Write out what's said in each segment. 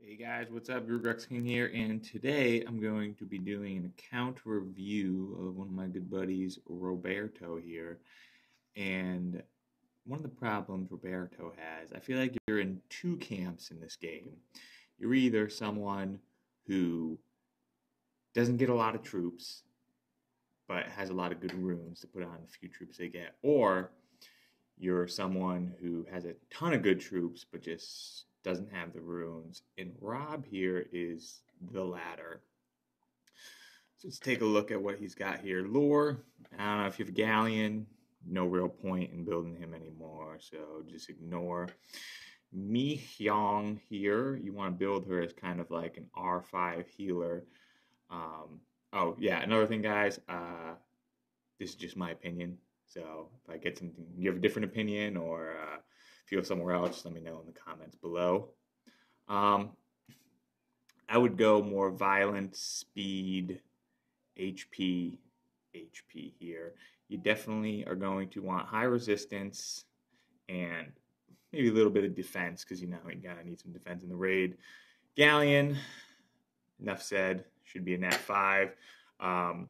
Hey guys, what's up? Rex King here, and today I'm going to be doing an account review of one of my good buddies, Roberto here. And one of the problems Roberto has, I feel like you're in two camps in this game. You're either someone who doesn't get a lot of troops, but has a lot of good runes to put on the few troops they get, or you're someone who has a ton of good troops but just doesn't have the runes. And Rob here is the latter. So let's take a look at what he's got here. Lore, I don't know if you have a Galleon, no real point in building him anymore, so just ignore. Mi Hyung here, you want to build her as kind of like an R5 healer. Oh yeah, another thing guys, this is just my opinion. So if I get something, you have a different opinion or feel somewhere else, just let me know in the comments below. I would go more violent, speed, HP here. You definitely are going to want high resistance and maybe a little bit of defense because you know you gotta need some defense in the raid. Galleon, enough said, should be a nat 5. I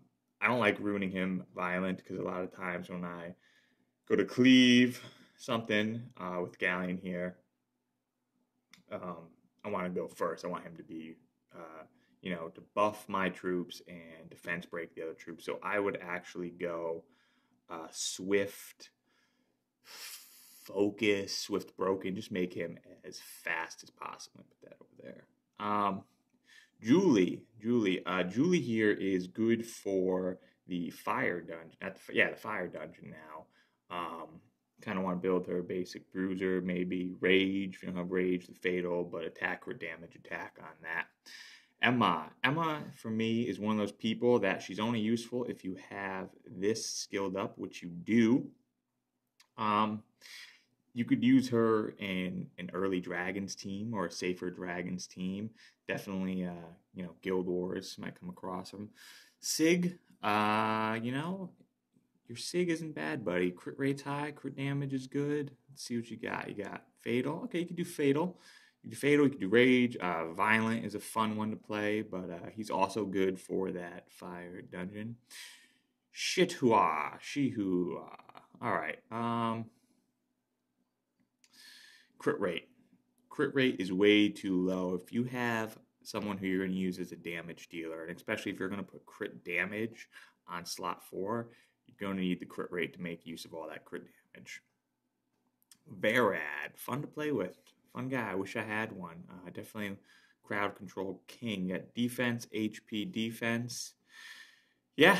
don't like ruining him violent because a lot of times when I go to cleave something with Galleon here, I want to go first. I want him to be, to buff my troops and defense break the other troops. So I would actually go Swift, Focus, Swift Broken. Just make him as fast as possible. Put that over there. Julie here is good for the fire dungeon. The fire dungeon now. Kind of want to build her basic bruiser, maybe rage. If you don't have rage, the fatal, but attack or damage attack on that. Emma for me is one of those people that she's only useful if you have this skilled up, which you do. You could use her in an early Dragons team or a safer Dragons team. Definitely, Guild Wars might come across them. Sig, your Sig isn't bad, buddy. Crit rate's high, crit damage is good. Let's see what you got. You got Fatal. Okay, you can do Fatal. You can do Fatal, you can do Rage. Violent is a fun one to play, but he's also good for that fire dungeon. Shihua. All right. Crit rate. Crit rate is way too low. If you have someone who you're going to use as a damage dealer, and especially if you're going to put crit damage on slot 4, you're going to need the crit rate to make use of all that crit damage. Varad, fun to play with. Fun guy. I wish I had one. Definitely crowd control king. Got defense, HP, defense. Yeah.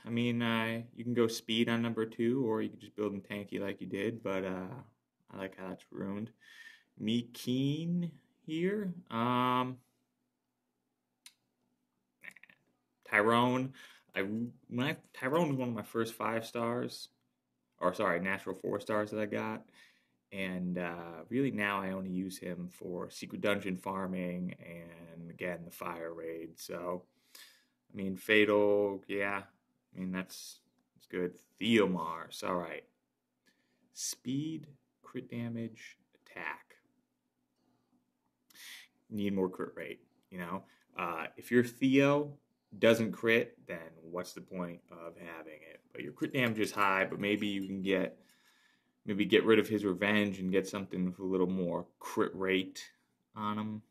I mean, you can go speed on number 2, or you can just build him tanky like you did, but I like how that's ruined. Me Keen here. Tyrone. Tyrone was one of my first 5 stars, or sorry, natural 4 stars that I got, and really now I only use him for secret dungeon farming and again the fire raid. So, I mean, fatal, yeah. I mean that's good. Theomars, all right. Speed, crit damage, attack. Need more crit rate. If your Theo doesn't crit, then what's the point of having it? But your crit damage is high, but maybe you can get rid of his revenge and get something with a little more crit rate on him.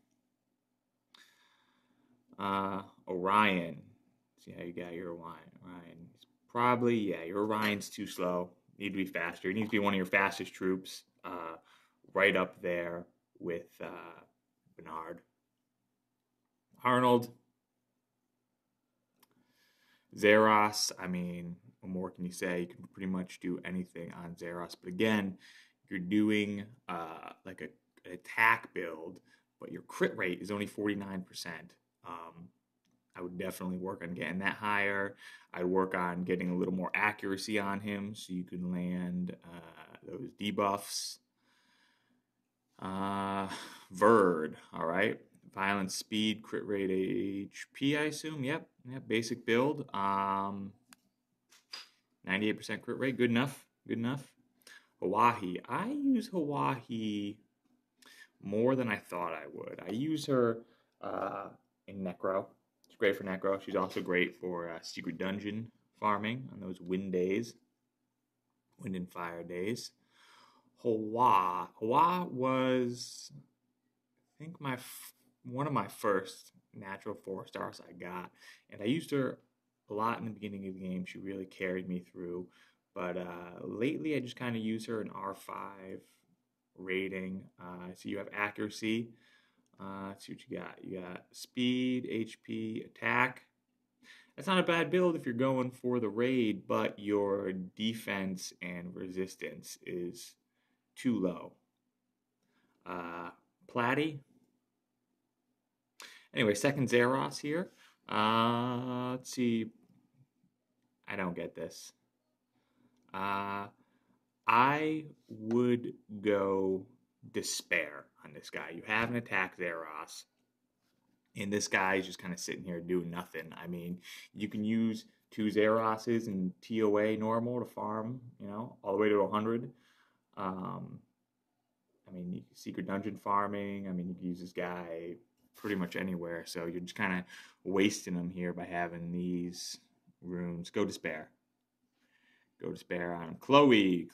Orion. See how you got your Orion. Your Orion's too slow. Need to be faster. He needs to be one of your fastest troops. Right up there with Bernard. Arnold. Zeros, I mean, what more can you say? You can pretty much do anything on Zeros. But again, you're doing like an attack build, but your crit rate is only 49%. I would definitely work on getting that higher. I'd work on getting a little more accuracy on him so you can land those debuffs. Verd, all right. Violence, speed, crit rate, HP, I assume. Yep, basic build. 98% crit rate, good enough. Hawaii. I use Hawaii more than I thought I would. I use her in Necro. She's great for Necro. She's also great for Secret Dungeon farming on those wind days, wind and fire days. Hwa. Hwa was, I think, one of my first natural 4-stars I got, and I used her a lot in the beginning of the game. She really carried me through, but lately I just kind of use her in R5 rating. So you have accuracy. Let's see what you got. You got speed, HP, attack. That's not a bad build if you're going for the raid, but your defense and resistance is too low. Platy. Anyway, second Zeros here. Let's see. I don't get this. I would go Despair on this guy. You have an attack Zeros, and this guy is just kind of sitting here doing nothing. I mean, you can use 2 Zeroses and TOA normal to farm, all the way to 100. I mean, Secret Dungeon farming. I mean, you can use this guy pretty much anywhere. So you're just kind of wasting them here by having these rooms. Go Despair. Go Despair on him. Chloe.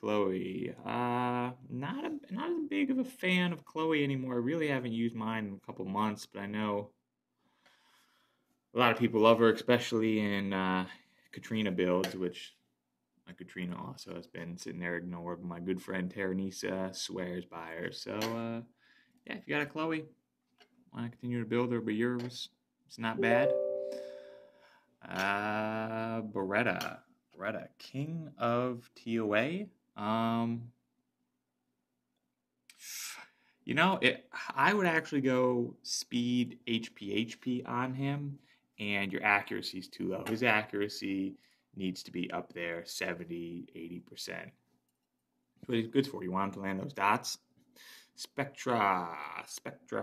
Not as big of a fan of Chloe anymore. I really haven't used mine in a couple months, but I know a lot of people love her, especially in Katrina builds, which my Katrina also has been sitting there ignored. My good friend Teranisa swears by her. So, yeah, if you got a Chloe, want to continue to build her, but yours, it's not bad. Beretta, King of TOA. I would actually go speed HP on him, and your accuracy is too low. His accuracy needs to be up there, 70, 80%. That's what he's good for. You want him to land those dots. Spectra.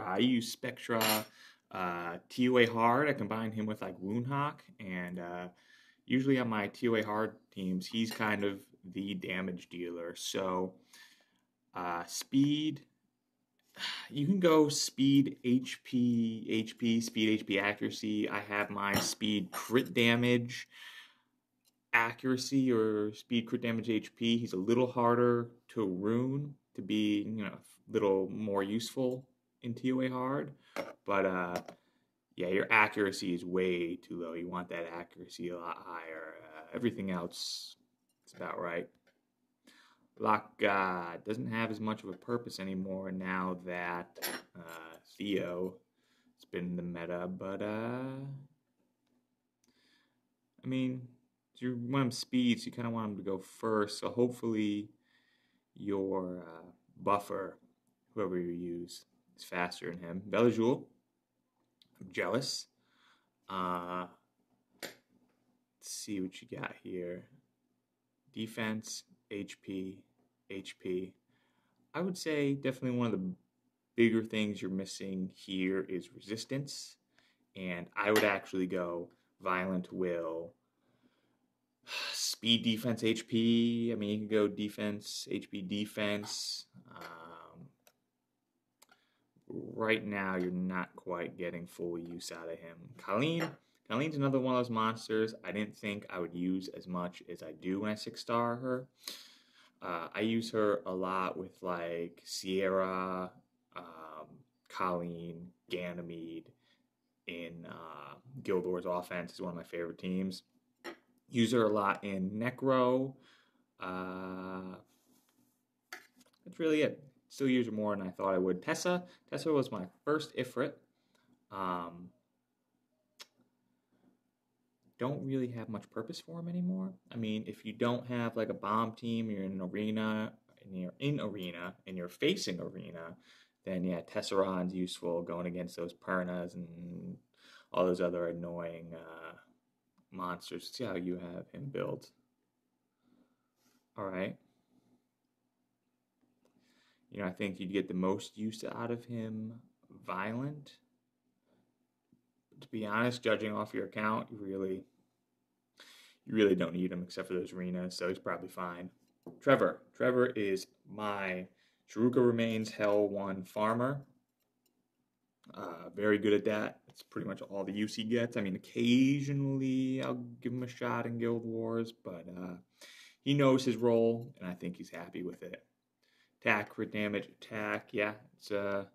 I use Spectra TOA hard. I combine him with like Woundhawk, and usually on my TOA hard teams, he's kind of the damage dealer. So speed, you can go speed HP, speed HP accuracy. I have my speed crit damage accuracy or speed crit damage HP. He's a little harder to rune to be, a little more useful in TOA hard. But yeah, your accuracy is way too low. You want that accuracy a lot higher. Everything else is about right. Black God doesn't have as much of a purpose anymore now that Theo has been in the meta. But, I mean, you want him speed, so you kind of want him to go first. So hopefully your buffer, whoever you use, is faster than him. Belajul, I'm jealous. Let's see what you got here. Defense, HP. I would say definitely one of the bigger things you're missing here is resistance. And I would actually go Violent Will, speed, defense, HP. I mean, you can go defense, HP, defense. Right now, you're not quite getting full use out of him. Colleen's another one of those monsters I didn't think I would use as much as I do when I 6-star her. I use her a lot with like Sierra, Colleen, Ganymede in Guild Wars Offense is one of my favorite teams. Use her a lot in Necro. That's really it. Still use her more than I thought I would. Tessa was my first Ifrit. Don't really have much purpose for him anymore. I mean, if you don't have like a bomb team, you're in an arena, and you're facing arena, then yeah, Tesseron's useful going against those Pernas and all those other annoying monsters. See how you have him built. All right. I think you'd get the most use out of him Violent. To be honest, judging off your account, you really don't need him except for those arenas, so he's probably fine. Trevor is my Chiruka Remains Hell 1 farmer. Very good at that. That's pretty much all the use he gets. I mean, occasionally I'll give him a shot in Guild Wars, but he knows his role, and I think he's happy with it. Attack, crit damage, attack. Yeah, it's a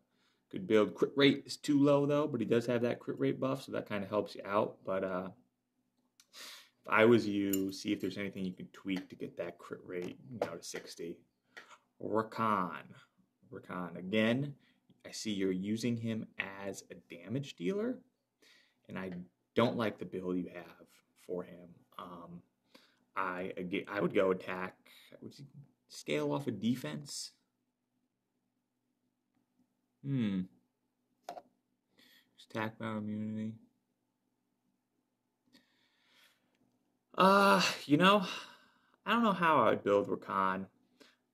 good build. Crit rate is too low, though, but he does have that crit rate buff, so that kind of helps you out. But if I was you, see if there's anything you can tweak to get that crit rate, to 60. Rakan. Rakan. Again, I see you're using him as a damage dealer, and I don't like the build you have for him. I would go attack. Would you scale off of defense? Attack power immunity. I don't know how I would build Rakan,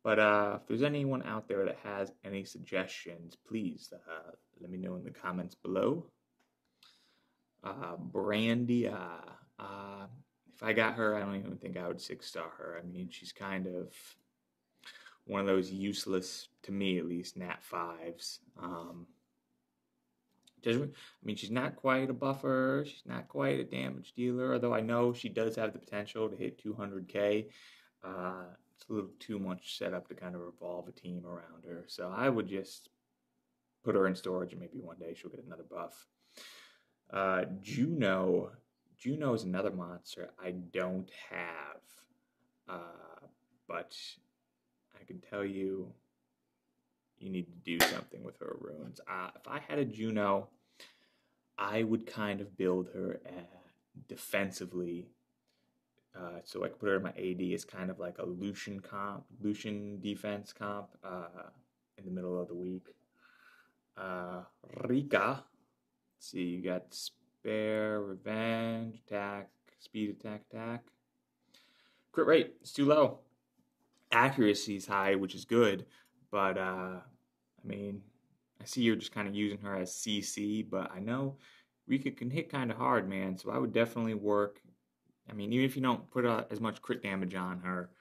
but if there's anyone out there that has any suggestions, please let me know in the comments below. Brandy, if I got her, I don't even think I would 6-star her. I mean, she's kind of one of those useless, to me at least, nat 5s. She's not quite a buffer. She's not quite a damage dealer, although I know she does have the potential to hit 200k. It's a little too much set up to kind of revolve a team around her. So I would just put her in storage, and maybe one day she'll get another buff. Juno. Juno is another monster I don't have. But I can tell you, you need to do something with her runes. If I had a Juno, I would kind of build her defensively. So I could put her in my AD as kind of like a Lucian defense comp in the middle of the week. Rika. Let's see, you got spare, revenge, attack, speed, attack. Crit rate, it's too low. Accuracy is high, which is good, but I see you're just kind of using her as CC, but I know Rika can hit kind of hard, man, so I would definitely work. Even if you don't put as much crit damage on her,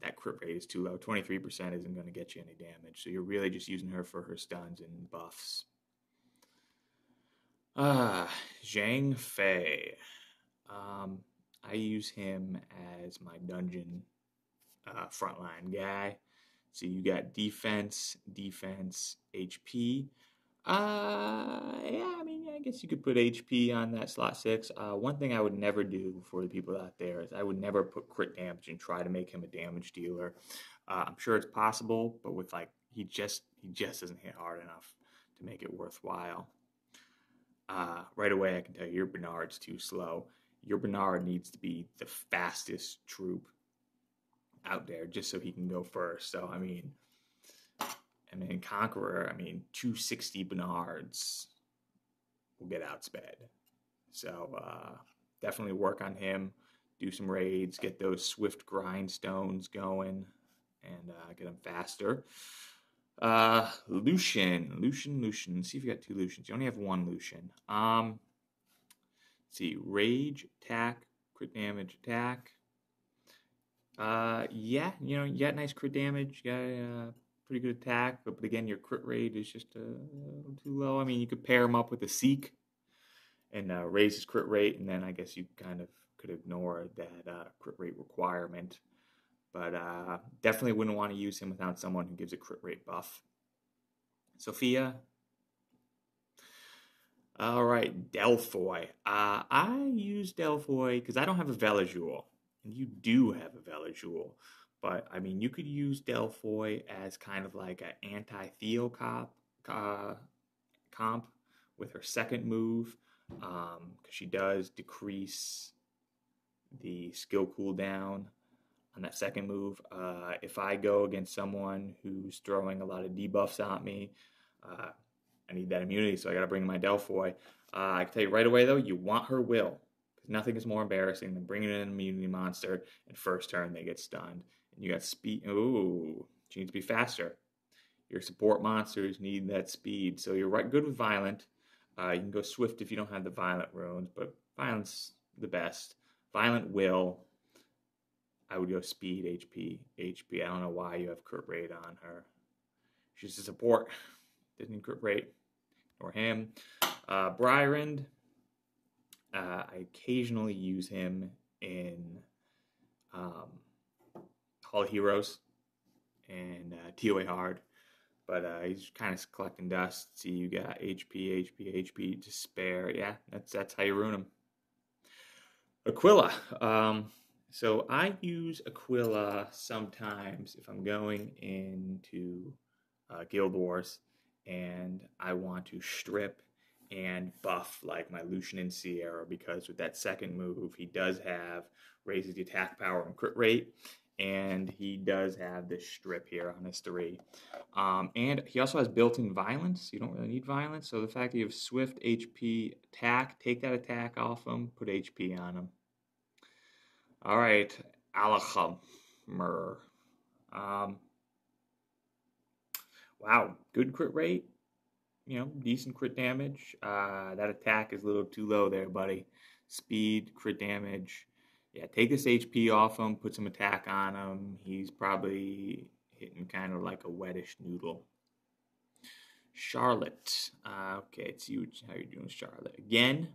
that crit rate is too low. 23% isn't going to get you any damage, so you're really just using her for her stuns and buffs. Zhang Fei. I use him as my dungeon frontline guy. So you got defense, HP. I guess you could put HP on that slot 6. One thing I would never do for the people out there is I would never put crit damage and try to make him a damage dealer. I'm sure it's possible, but with he just doesn't hit hard enough to make it worthwhile. Right away, I can tell you your Bernard's too slow. Your Bernard needs to be the fastest troop out there just so he can go first. So, Conqueror, 260 Bernards will get outsped. So, definitely work on him. Do some raids, get those swift grindstones going, and get them faster. Lucian. See if you got 2 Lucians. You only have 1 Lucian. Let's see. Rage, attack, crit damage, attack. You got nice crit damage. You got pretty good attack, but again, your crit rate is just a little too low. You could pair him up with a Seek and raise his crit rate, and then I guess you kind of could ignore that crit rate requirement. But definitely wouldn't want to use him without someone who gives a crit rate buff. Sophia. All right, Delphoy. I use Delphoy because I don't have a Velajul, and you do have a Velajul. But, you could use Delphoy as kind of like an anti-Theo comp with her second move, because she does decrease the skill cooldown on that second move. If I go against someone who's throwing a lot of debuffs at me, I need that immunity, so I got to bring in my Delphoy. I can tell you right away, though, you want her will, because nothing is more embarrassing than bringing in an immunity monster, and first turn they get stunned. And you got speed. Ooh, she needs to be faster. Your support monsters need that speed, so you're good with Violent. You can go Swift if you don't have the Violent runes, but Violent's the best. Violent will. I would go speed, HP. I don't know why you have crit rate on her. She's a support. Doesn't need crit rate. or him. Bryrand, I occasionally use him in Hall of Heroes and TOA Hard, but he's kind of collecting dust. See, you got HP to spare. Yeah, that's how you ruin him. Aquila. So I use Aquila sometimes if I'm going into Guild Wars and I want to strip and buff like my Lucian and Sierra, because with that second move he does have raises the attack power and crit rate, and he does have this strip here on his 3. And he also has built-in violence. You don't really need violence, so the fact that you have swift, HP, attack, take that attack off him, put HP on him. All right, Alakhamr. Wow, good crit rate. Decent crit damage. That attack is a little too low there, buddy. Speed, crit damage. Yeah, take this HP off him, put some attack on him. He's probably hitting kind of like a wettish noodle. Charlotte. Okay, it's you. How you doing, Charlotte? Again,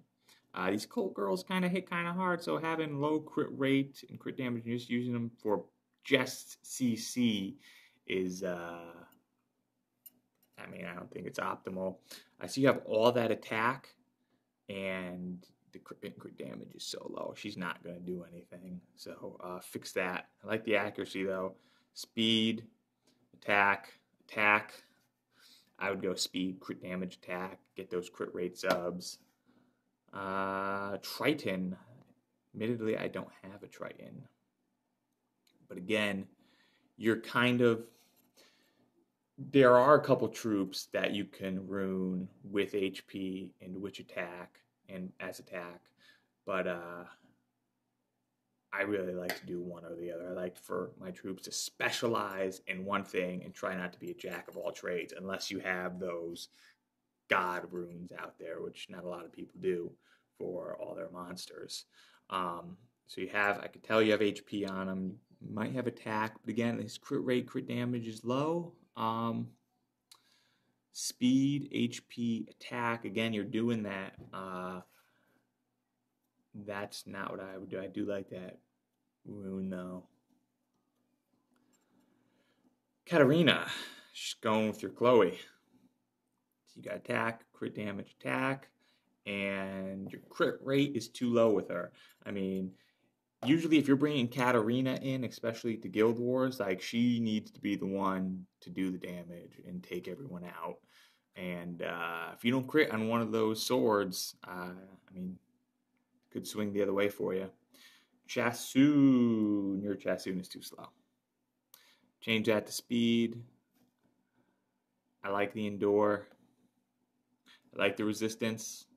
these Colt girls kind of hit kind of hard, so having low crit rate and crit damage and just using them for just CC is, I don't think it's optimal. So you have all that attack, and the crit damage is so low. She's not going to do anything, so fix that. I like the accuracy, though. Speed, attack. I would go speed, crit damage, attack, get those crit rate subs. Triton. Admittedly, I don't have a Triton. But again, you're kind of... There are a couple troops that you can rune with HP and which attack and as attack. But I really like to do one or the other. I like for my troops to specialize in one thing and try not to be a jack of all trades, unless you have those god runes out there, which not a lot of people do for all their monsters. So you have, I could tell you have HP on them. You might have attack, but again, his crit rate, crit damage is low. Speed, HP, attack. Again, you're doing that. That's not what I would do. I do like that rune though. Katarina, just going with your Chloe. So you got attack, crit damage, attack, and your crit rate is too low with her. Usually if you're bringing Katarina in, especially to Guild Wars, like, she needs to be the one to do the damage and take everyone out. And if you don't crit on one of those swords, could swing the other way for you. Chasun. Your Chasun is too slow. Change that to speed. I like the endure. I like the resistance.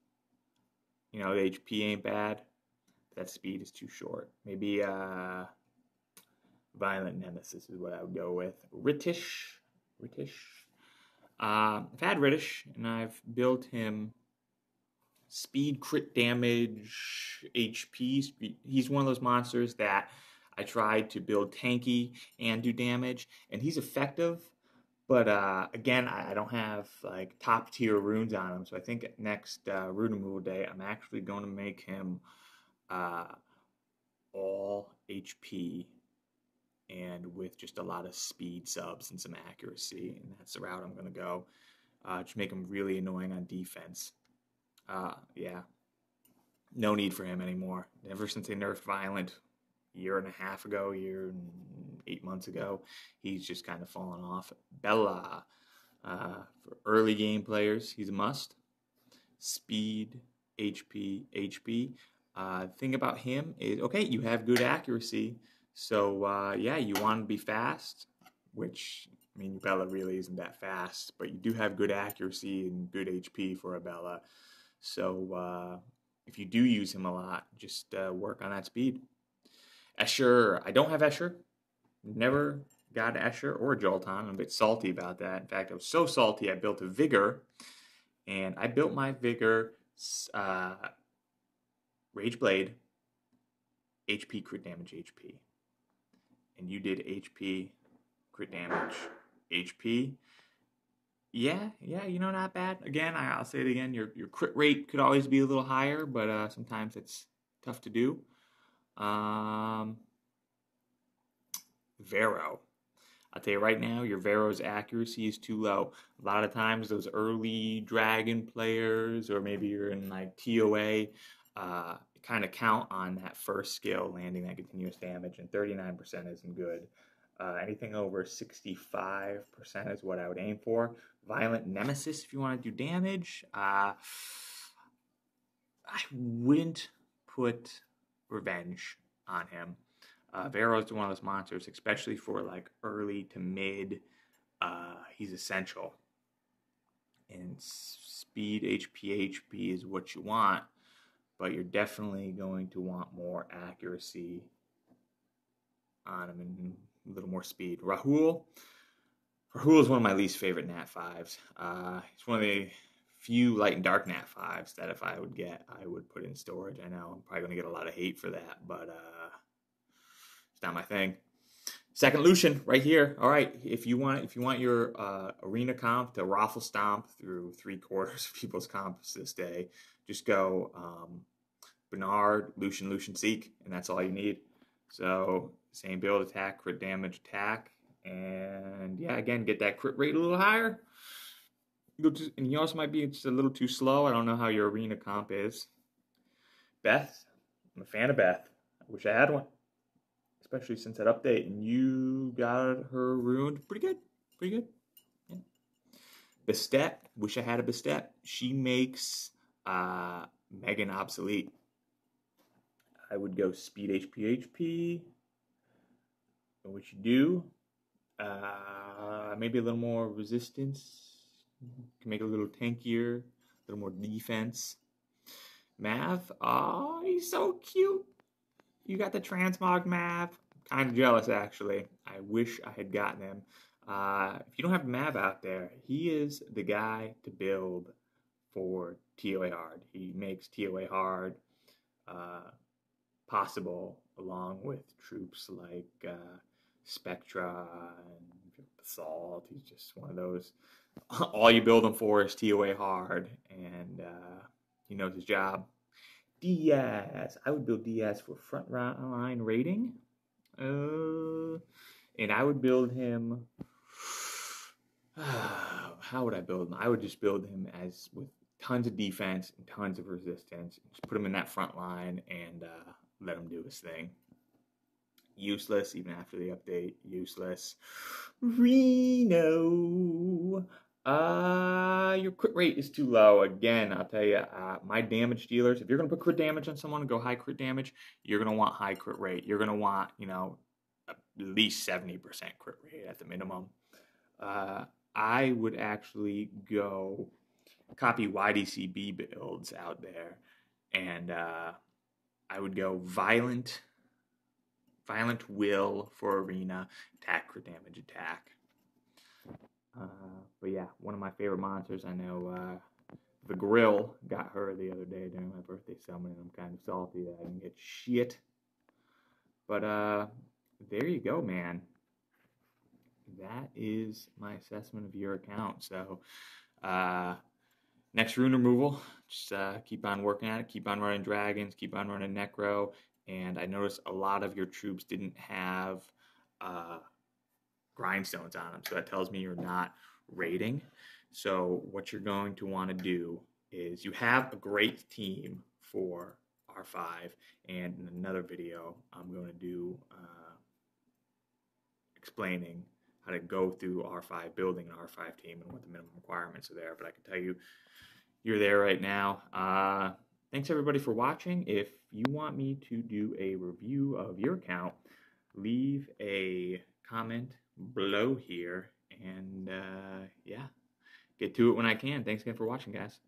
The HP ain't bad. That speed is too short. Maybe Violent Nemesis is what I would go with. Ritish. I've had Ritish, and I've built him speed, crit damage, HP. He's one of those monsters that I tried to build tanky and do damage, and he's effective. But again, I don't have like top tier runes on him, so I think next rune removal day, I'm actually going to make him all HP and with just a lot of speed subs and some accuracy, and that's the route I'm going to go. Just make him really annoying on defense. Yeah, no need for him anymore. Ever since they nerfed Violent a year and a half ago, 8 months ago, he's just kind of fallen off. Bella, for early game players, he's a must. Speed, HP. Thing about him is, okay, you have good accuracy, so you want to be fast, which, Bella really isn't that fast, but you do have good accuracy and good HP for a Bella. So if you do use him a lot, just work on that speed. Escher, I don't have Escher. Never got Escher or Jolton. I'm a bit salty about that. In fact, I was so salty I built a Vigor, and I built my Vigor Rage Blade, HP, crit damage, HP. And you did HP, crit damage, HP. Yeah, not bad. Again, I'll say it again. Your crit rate could always be a little higher, but sometimes it's tough to do. Um, Vero. I'll tell you right now, your Vero's accuracy is too low. A lot of times, those early Dragon players, or maybe you're in like TOA, kind of count on that first skill landing that continuous damage, and 39% isn't good. Anything over 65% is what I would aim for. Violent Nemesis, if you want to do damage. I wouldn't put Revenge on him. Vero's one of those monsters, especially for like early to mid. He's essential. And speed HP is what you want, but you're definitely going to want more accuracy on him and a little more speed. Rahul is one of my least favorite Nat 5s. It's one of the few light and dark Nat 5s that if I would get, I would put in storage. I know I'm probably going to get a lot of hate for that, but it's not my thing. Second Lucian, right here. All right, if you want your arena comp to raffle stomp through 3/4 of people's comps this day, just go Bernard, Lucian, Seek, and that's all you need. So same build, attack, crit damage, attack, and yeah, again, get that crit rate a little higher. And you also might be just a little too slow. I don't know how your arena comp is. Beth, I'm a fan of Beth. I wish I had one, especially since that update, and you got her ruined pretty good. Yeah. Bastet, wish I had a Bastet. She makes Megan obsolete. I would go speed HP. And what you do, maybe a little more resistance. Can make it a little tankier, a little more defense. Mav, oh, he's so cute. You got the Transmog Mav. Kind of jealous, actually. I wish I had gotten him. If you don't have Mav out there, he is the guy to build for TOA hard. He makes TOA hard possible, along with troops like Spectra and Basalt. He's just one of those. All you build him for is TOA hard, and he knows his job. Diaz. I would build Diaz for front line rating. And I would build him. How would I build him? I would just build him as with tons of defense and tons of resistance. Just put him in that front line and let him do his thing. Useless, even after the update. Useless. Reno. Your crit rate is too low. Again, I'll tell you, my damage dealers, if you're going to put crit damage on someone and go high crit damage, you're going to want high crit rate. You're going to want, at least 70% crit rate at the minimum. I would actually go copy YDCB builds out there, and I would go Violent Will for Arena, attack, crit damage, attack. But yeah, one of my favorite monsters. I know the Grill got her the other day during my birthday summon, and I'm kind of salty that I didn't get shit. But there you go, man. That is my assessment of your account. So next rune removal, just keep on working at it. Keep on running dragons. Keep on running necro. And I noticed a lot of your troops didn't have grindstones on them, so that tells me you're not raiding. So what you're going to want to do is, you have a great team for R5, and in another video I'm going to do explaining how to go through R5, building an R5 team and what the minimum requirements are there. But I can tell you, you're there right now. Thanks everybody for watching. If you want me to do a review of your account, leave a comment below here, and yeah, get to it when I can. Thanks again for watching, guys.